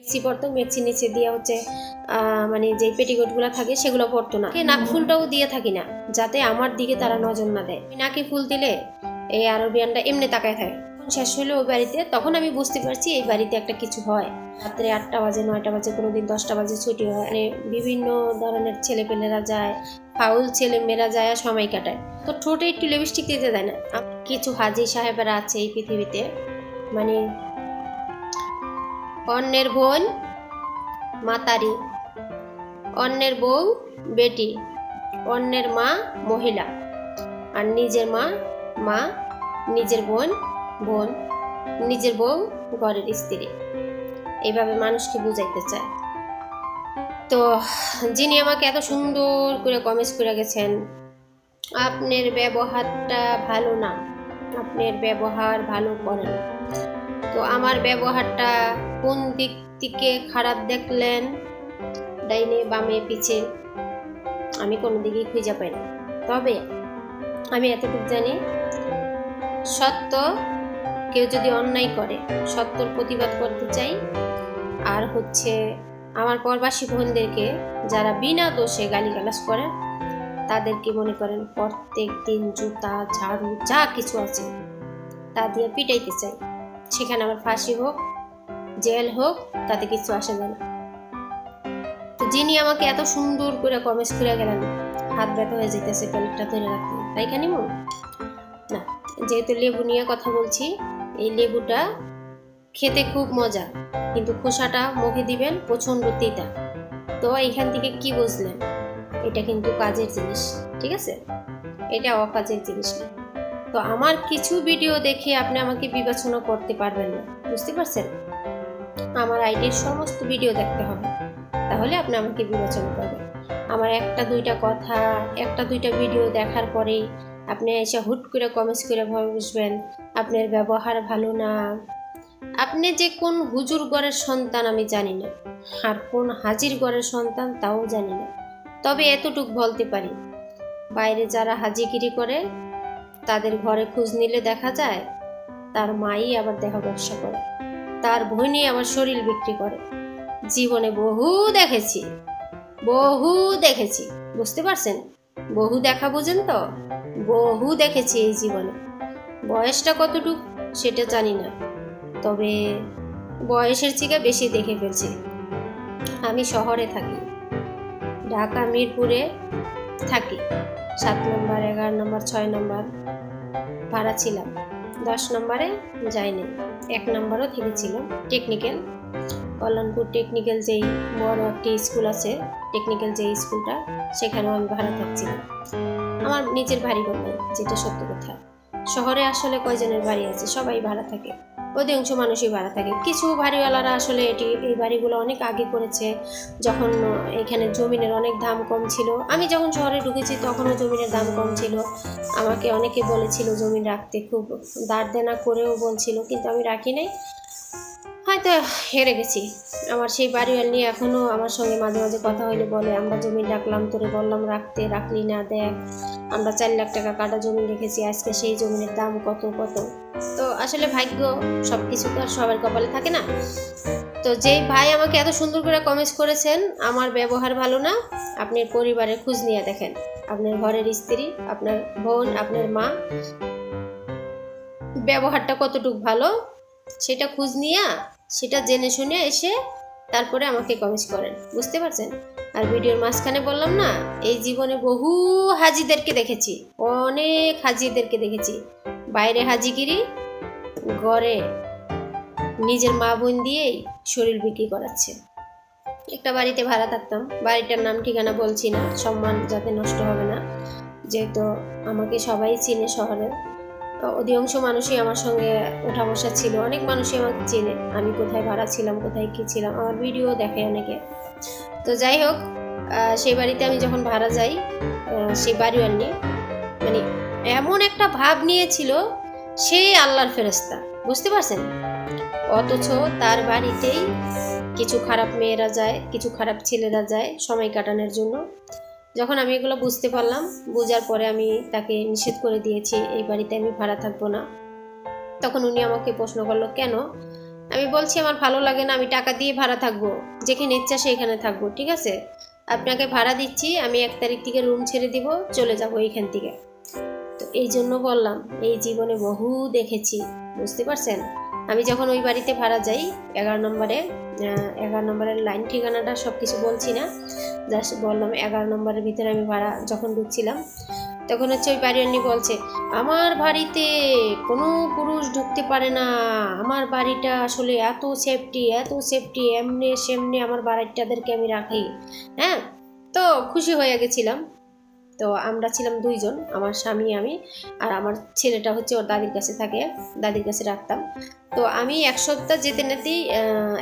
মেক্সি পরতো, মেক্সির নিচে দিয়ে হচ্ছে মানে যে পেটিকোটগুলো থাকে সেগুলো পরতো না। নাক ফুলটাও দিয়ে থাকি না, যাতে আমার দিকে তারা নজর না দেয়। নাকে ফুল দিলে এই আরবিয়ানটা এমনি তাকায় থাকে। শেষ হলো ওই বাড়িতে, তখন আমি বুঝতে পারছি এই বাড়িতে একটা কিছু হয়। রাত্রে 8টা বাজে, 9টা বাজে, কোনোদিন 10টা বাজে ছুটি হয়। মানে বিভিন্ন ধরনের ছেলেপেলেরা যায়, ফাউল ছেলে মেয়েরা যায় সময় কাটায়। তো ঠোঁটে একটু লিপস্টিক দিতে দেয় না। কিছু হাজি সাহেবেরা আছে এই পৃথিবীতে, মানে অন্যের বোন মাতারি, অন্যের বউ বেটি, অন্যের মা মহিলা, আর নিজের মা, নিজের বোন বোন, নিজের বউ ঘরের স্ত্রী। এইভাবে মানুষকে বুঝাইতে চায়। তো যিনি আমাকে এত সুন্দর করে কমেন্টস করে গেছেন, আপনার ব্যবহারটা ভালো না, আপনার ব্যবহার ভালো করেন। তো আমার ব্যবহারটা কোন দিক থেকে খারাপ দেখলেন, ডাইনে বামে পিছে আমি কোনো দিকেই খুঁজে পাই না। তবে আমি এতটুকু জানি, সত্য কেউ যদি অন্যায় করে সত্যর প্রতিবাদ করতে চাই। আর হচ্ছে আমার প্রবাসী বোনদেরকে যারা বিনা দোষে গালিগালাজ করে তাদেরকে মনে করেন প্রত্যেক দিন জুতা ঝাড়ু যা কিছু আছে তা দিয়ে পিটাইতে চাই। সেখানে আমার ফাঁসি হোক জেল হোক তাতে কিছু আসে যায় না। তো যিনি আমাকে এত সুন্দর করে কমেন্টস করে গেলেন, হাত ব্যথা হয়ে যেতেছে প্লেটটা ধরে রাখতে, তাই খানি না। যেহেতু লেবু নিয়ে কথা বলছি, এই লেবুটা খেতে খুব মজা, কিন্তু খোসাটা মুখে দিবেন প্রচণ্ড তিতা। তো এইখান থেকে কি বুঝলেন, এটা কিন্তু কাজের জিনিস, ঠিক আছে? এটা অকাজের জিনিস না। তো আমার কিছু ভিডিও দেখে আপনি আমাকে বিবেচনা করতে পারবেন না, বুঝতে পারছেন? আমার আইডির সমস্ত ভিডিও দেখতে হবে, তাহলে আপনি আমাকে বিবেচনা করবেন। আমার একটা দুইটা কথা, একটা দুইটা ভিডিও দেখার পরেই আপনি এসে হুট করে কমেন্টস করে বসবেন আপনার ব্যবহার ভালো না। আপনি যে কোন হুজুর ঘরের সন্তান আমি জানি না, আর কোন হাজির ঘরের সন্তান তাও জানি না। তবে এতটুক বলতে পারি, বাইরে যারা হাজিগিরি করে তাদের ঘরে খোঁজ নিলে দেখা যায় তার মাই আবার দেহ ব্যবসা করে, তার বোনই আবার শরীর বিক্রি করে। জীবনে বহু দেখেছি, বুঝতে পারছেন? বহু দেখা বুঝেন তো, বহু দেখেছি এই জীবনে। বয়সটা কতটুক সেটা জানি না, তবে বয়সের থেকে বেশি দেখে ফেলছি। আমি শহরে থাকি, ঢাকা মিরপুরে থাকি, 7 নম্বর 11 নম্বর 6 নম্বর ভাড়া ছিলাম, 10 নম্বরে যাইনি, 1 নম্বরও থেকেছিলাম। টেকনিক্যাল কল্যাণপুর টেকনিক্যাল যেই বড় একটি স্কুল আছে, টেকনিক্যাল যেই স্কুলটা, সেখানেও আমি ভাড়া থাকছিলাম। আমার নিজের বাড়ি ঘর নেই, যেটা সত্য কথা। শহরে আসলে কয়জনের বাড়ি আছে, সবাই ভাড়া থাকে, অধিকাংশ মানুষই ভাড়া থাকে। কিছু বাড়িওয়ালারা আসলে এই বাড়িগুলো অনেক আগে করেছে, যখন এখানে জমিনের অনেক দাম কম ছিল। আমি যখন শহরে ঢুকেছি তখনও জমিনের দাম কম ছিল। আমাকে অনেকে বলেছিল জমি রাখতে, খুব দাঁড় দেনা করেও বলছিল, কিন্তু আমি রাখি নাই, হয়তো হেরে গেছি। আমার সেই বাড়িওয়াল নিয়ে এখনও আমার সঙ্গে মাঝে মাঝে কথা হইলে বলে, আমরা জমি রাখলাম, তোরে বললাম রাখতে, রাখলি না, দেখ আমরা 4 লাখ টাকা কাটা জমি রেখেছি, আজকে সেই জমির দাম কত কত। তো আসলে ভাগ্য সব কিছু তো আর সবার কপালে থাকে না। তো যেই ভাই আমাকে এত সুন্দর করে কমেন্টস করেছেন আমার ব্যবহার ভালো না, আপনার পরিবারের খোঁজ নিয়ে দেখেন, আপনার ঘরের স্ত্রী, আপনার বোন, আপনার মা ব্যবহারটা কতটুকু ভালো সেটা খোঁজ নিয়ে, সেটা জেনে শুনে এসে তারপরে আমাকে কমেন্টস করেন, বুঝতে পারছেন? আর ভিডিওর মাঝখানে বললাম না, এই জীবনে বহু হাজিদেরকে দেখেছি, অনেক হাজিদেরকে দেখেছি, বাইরে হাজিগিরি, ঘরে নিজের মা বোন দিয়েই শরীর বিক্রি করাচ্ছে। একটা বাড়িতে ভাড়া থাকতাম, বাড়িটার নাম ঠিকানা বলছি না, সম্মান যাতে নষ্ট হবে না, যেহেতু আমাকে সবাই চিনে শহরের, অধিকাংশ মানুষই আমার সঙ্গে ওঠা বসা ছিল, অনেক মানুষই আমাকে চেনে, আমি কোথায় ভাড়া ছিলাম, কোথায় কী ছিলাম, আমার ভিডিও দেখে অনেকে। তো যাই হোক, সেই বাড়িতে আমি যখন ভাড়া যাই, সেই বাড়িওয়াল নিয়ে মানে এমন একটা ভাব নিয়েছিল সেই আল্লাহর ফেরেশতা, বুঝতে পারছেন? অথচ তার বাড়িতেই কিছু খারাপ মেয়েরা যায়, কিছু খারাপ ছেলেরা যায় সময় কাটানোর জন্য। যখন আমি এগুলো বুঝতে পারলাম, বোঝার পরে আমি তাকে নিষেধ করে দিয়েছি এই বাড়িতে আমি ভাড়া থাকবো না। তখন উনি আমাকে প্রশ্ন করলো, কেন? আমি বলছি আমার ভালো লাগে না, আমি টাকা দিয়ে ভাড়া থাকবো, যেখানে ইচ্ছা সেইখানে থাকবো, ঠিক আছে? আপনাকে ভাড়া দিচ্ছি, আমি 1 তারিখ থেকে রুম ছেড়ে দিব, চলে যাব এইখান থেকে। তো এই জন্য বললাম, এই জীবনে বহু দেখেছি, বুঝতে পারছেন? আমি যখন ওই বাড়িতে ভাড়া যাই 11 নম্বরের লাইন ঠিকানাটা সব কিছু বলছি না, জাস্ট বললাম 11 নম্বরের ভিতরে আমি ভাড়া যখন ঢুকছিলাম, তখন হচ্ছে ওই বাড়িওয়ালি বলছে আমার বাড়িতে কোনো পুরুষ ঢুকতে পারে না, আমার বাড়িটা আসলে এত সেফটি, এমনি সেমনি আমার বাড়িটাদেরকে আমি রাখি। হ্যাঁ, তো খুশি হয়ে গেছিলাম। তো আমরা ছিলাম 2 জন, আমার স্বামী, আমি আর আমার ছেলেটা হচ্ছে ওর দাদির কাছে থাকে, দাদির কাছে রাখতাম। তো আমি 1 সপ্তাহ যেতে যেতেই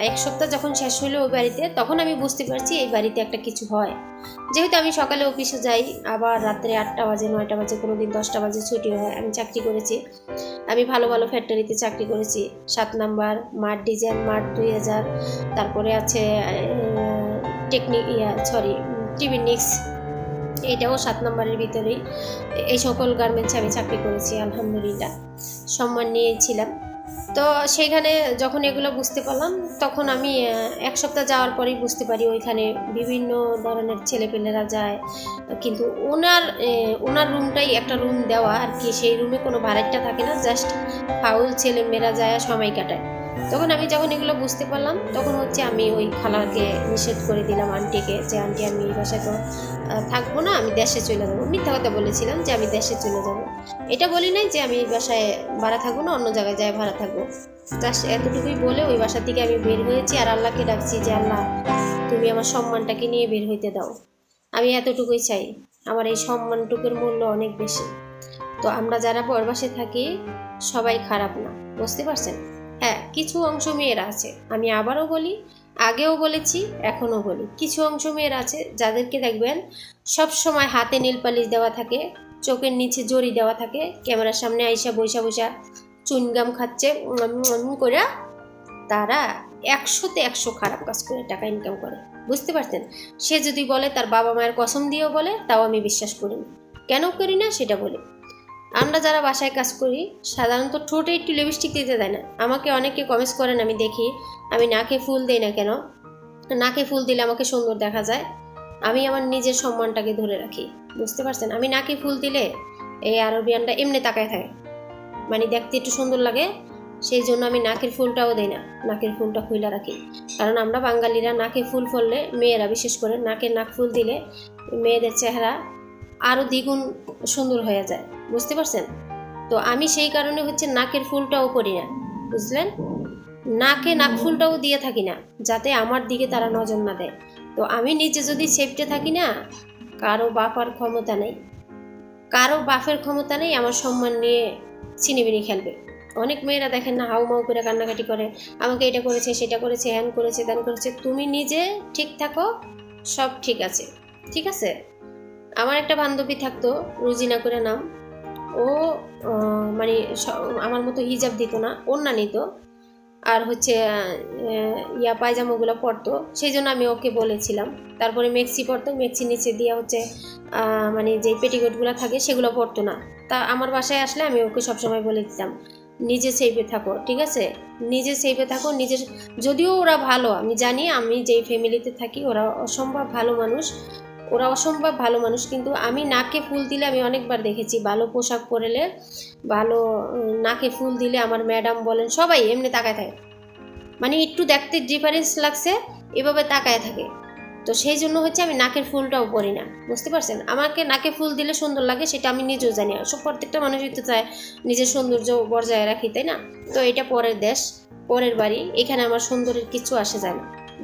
1 সপ্তাহ যখন শেষ হলো ওই বাড়িতে, তখন আমি বুঝতে পারছি এই বাড়িতে একটা কিছু হয়। যেহেতু আমি সকালে অফিসে যাই, আবার রাত্রে 8টা বাজে, 9টা বাজে, কোনো দিন 10টা বাজে ছুটি হয়। আমি চাকরি করেছি, আমি ভালো ভালো ফ্যাক্টরিতে চাকরি করেছি, 7 নাম্বার মার্ট ডিজাইন, মার্ট 2000, তারপরে আছে টিভিনিক্স, এটাও 7 নম্বরের ভিতরেই। এই সকল গার্মেন্টসে আমি চাকরি করেছি, আলহামদুলিল্লাহ সম্মান নিয়েছিলাম। তো সেইখানে যখন এগুলো বুঝতে পারলাম, তখন আমি 1 সপ্তাহ যাওয়ার পরেই বুঝতে পারি ওইখানে বিভিন্ন ধরনের ছেলেপেলেরা যায়, কিন্তু ওনার রুমটাই একটা রুম দেওয়া আর কি, সেই রুমে কোনো ভাড়াটা থাকে না, জাস্ট ফাউল ছেলেমেয়েরা যায় সময় কাটায়। তখন আমি যখন এগুলো বুঝতে পারলাম, তখন হচ্ছে আমি ওই খালাকে নিষেধ করে দিলাম, আন্টিকে, যে আন্টি আমি এই বাসায় তো থাকবো না, আমি দেশে চলে যাবো। মিথ্যা কথা বলেছিলাম যে আমি দেশে চলে যাব, এটা বলি নাই যে আমি এই বাসায় ভাড়া থাকবো না, অন্য জায়গায় যায় ভাড়া থাকবো। জাস্ট এতটুকুই বলে ওই বাসা থেকে আমি বের হয়েছি, আর আল্লাহকে ডাকছি যে আল্লাহ তুমি আমার সম্মানটাকে নিয়ে বের হইতে দাও, আমি এতটুকুই চাই, আমার এই সম্মানটুকুর মূল্য অনেক বেশি। তো আমরা যারা পরবাসে থাকি সবাই খারাপ না, বুঝতে পারছেন? হ্যাঁ, কিছু অংশ মেয়েরা আছে, আমি আবারও বলি, আগেও বলেছি, এখনও বলি, কিছু অংশ মেয়েরা আছে যাদেরকে দেখবেন সব সময় হাতে নীল পালিশ দেওয়া থাকে, চোখের নিচে জড়ি দেওয়া থাকে, ক্যামেরার সামনে আইসা বৈশা বৈশা চুইনগাম খাচ্ছে করে, তারা 100তে 100 খারাপ কাজ করে টাকা ইনকাম করে, বুঝতে পারছেন? সে যদি বলে তার বাবা মায়ের কসম দিয়েও বলে, তাও আমি বিশ্বাস করি না। কেন করি না সেটা বলি। আমরা যারা বাসায় কাজ করি সাধারণত ঠোঁটে একটু লিপস্টিক দিতে দেয় না। আমাকে অনেকে কমেন্টস করেন, আমি দেখি আমি নাকে ফুল দেই না কেন, নাকে ফুল দিলে আমাকে সুন্দর দেখা যায়। আমি আমার নিজের সম্মানটাকে ধরে রাখি, বুঝতে পারছেন? আমি নাকে ফুল দিলে এই আরবিয়ানটা এমনি তাকায় থাকে, মানে দেখতে একটু সুন্দর লাগে, সেই জন্য আমি নাকের ফুলটাও দেই না, নাকের ফুলটা খুইলা রাখি। কারণ আমরা বাঙালিরা নাকে ফুল ফললে, মেয়েরা বিশেষ করে নাক ফুল দিলে মেয়েদের চেহারা আরও দ্বিগুণ সুন্দর হয়ে যায়, বুঝতে পারছেন? তো আমি সেই কারণে হচ্ছে নাকের ফুলটাও করি না, বুঝলেন? নাক ফুলটাও দিয়ে থাকি না, যাতে আমার দিকে তারা নজর না দেয়। তো আমি নিজে যদি সেফটে থাকি না, কারো বাপের ক্ষমতা নেই আমার সম্মান নিয়ে ছিনিবিনি খেলবে। অনেক মেয়েরা দেখেন না, হাউমাউ করে কান্নাকাটি করে, আমাকে এটা করেছে, সেটা করেছে, হ্যান করেছে, ত্যান করেছে। তুমি নিজে ঠিক থাকো, সব ঠিক আছে, ঠিক আছে? আমার একটা বান্ধবী থাকতো, রুজিনা করে নাম, ও মানে আমার মতো হিজাব দিত না, ওড়না নিত, আর হচ্ছে পায়জামাগুলো পরতো, সেই জন্য আমি ওকে বলেছিলাম। তারপরে মেক্সি পরতো, মেক্সি নিচে দিয়ে হচ্ছে মানে যে পেটিকোটগুলো থাকে সেগুলো পরতো না। তা আমার বাসায় আসলে আমি ওকে সবসময় বলে দিতাম, নিজে সেফে থাকো, ঠিক আছে? নিজে সেফে থাকো, নিজের, যদিও ওরা ভালো, আমি জানি, আমি যেই ফ্যামিলিতে থাকি ওরা অসম্ভব ভালো মানুষ, কিন্তু আমি নাকে ফুল দিলে, আমি অনেকবার দেখেছি, ভালো পোশাক পরলে, ভালো নাকে ফুল দিলে আমার ম্যাডাম বলেন সবাই এমনি তাকায় থাকে, মানে একটু দেখতে ডিফারেন্স লাগছে এভাবে তাকায় থাকে। তো সেই জন্য হচ্ছে আমি নাকের ফুলটাও পরি না, বুঝতে পারছেন? আমাকে নাকে ফুল দিলে সুন্দর লাগে, সেটা আমি নিজেও জানি, প্রত্যেকটা মানুষই তো চায় নিজের সৌন্দর্য বজায় রাখি, তাই না? তো এটা পরের দেশ, পরের বাড়ি, এখানে আমার সুন্দরের কিছু আসে যায় না।